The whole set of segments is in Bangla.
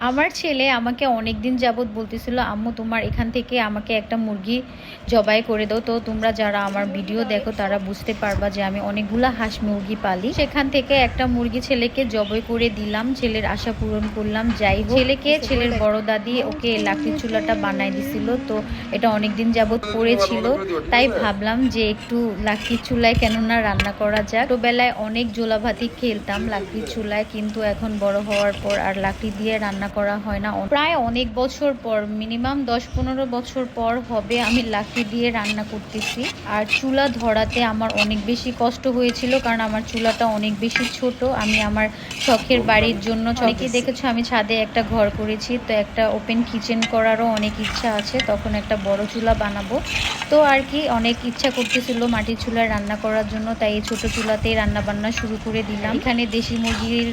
আমার ছেলে আমাকে অনেক দিন যাবৎ বলতেছিল, আম্মু তোমার এখান থেকে আমাকে একটা মুরগি জবাই করে দাও। তো তোমরা যারা আমার ভিডিও দেখো তারা বুঝতে পারবা যে আমি অনেকগুলা হাঁস মুরগি পালি। সেখান থেকে একটা মুরগি ছেলেকে জবাই করে দিলাম, ছেলের আশা পূরণ করলাম। যাই হোক, ছেলের বড় দাদি ওকে লাকড়ির চুলাটা বানাই দিছিল। তো এটা অনেক দিন যাবৎ পড়েছিল, তাই ভাবলাম যে একটু লাকড়ির চুলায় কেন না রান্না করা যাক। ছোটবেলায় অনেক জোলা ভাতি খেলতাম লাকড়ির চুলায়, কিন্তু এখন বড় হওয়ার পর আর লাকড়ি দিয়ে রান্না করা হয় না। প্রায় অনেক বছর পর, মিনিমাম 10-15 বছর পর হবে আমি লাকড়ি দিয়ে রান্না করতেছি। আর চুলা ধরাতে আমার অনেক বেশি কষ্ট হয়েছিল, কারণ আমার চুলাটা অনেক বেশি ছোট। আমি আমার শখের বাড়ির জন্য, অনেকেই দেখেছো আমি ছাদে একটা ঘর করেছি, তো একটা ওপেন কিচেন করারও অনেক ইচ্ছা আছে। তখন একটা বড় চুলা বানাবো, তো আর কি অনেক ইচ্ছা করতেছিল মাটির চুলায় রান্না করার জন্য, তাই এই ছোট চুলাতেই রান্না বান্না শুরু করে দিলাম। এখানে দেশি মুরগির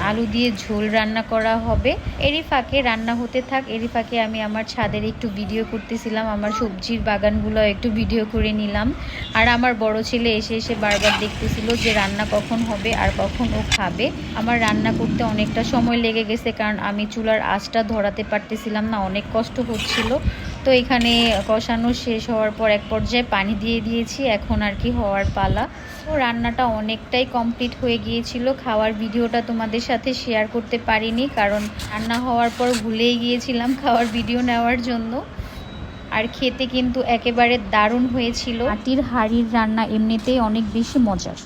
আলু দিয়ে ঝোল রান্না করা হবে। এরই ফাঁকে রান্না হতে থাক, এরই ফাঁকে আমি আমার ছাদের একটু ভিডিও করতেছিলাম, আমার সবজির বাগানগুলো একটু ভিডিও করে নিলাম। আর আমার বড় ছেলে এসে এসে বারবার দেখতেছিল যে রান্না কখন হবে আর কখন ও খাবে। আমার রান্না করতে অনেকটা সময় লেগে গেছে, কারণ আমি চুলার আঁচটা ধরাতে পারতেছিলাম না, অনেক কষ্ট হচ্ছিল। তো এখানে কষানো শেষ হওয়ার পর এক পর্যায়ে পানি দিয়ে দিয়েছি, এখন আর কি হওয়ার পালা। তো রান্নাটা অনেকটাই কমপ্লিট হয়ে গিয়েছিল। খাওয়ার ভিডিওটা তোমাদের সাথে শেয়ার করতে পারিনি, কারণ রান্না হওয়ার পর ভুলেই গিয়েছিলাম খাওয়ার ভিডিও নেওয়ার জন্য। আর খেতে কিন্তু একেবারে দারুণ হয়েছিল। মাটির হাঁড়ির রান্না এমনিতেই অনেক বেশি মজার।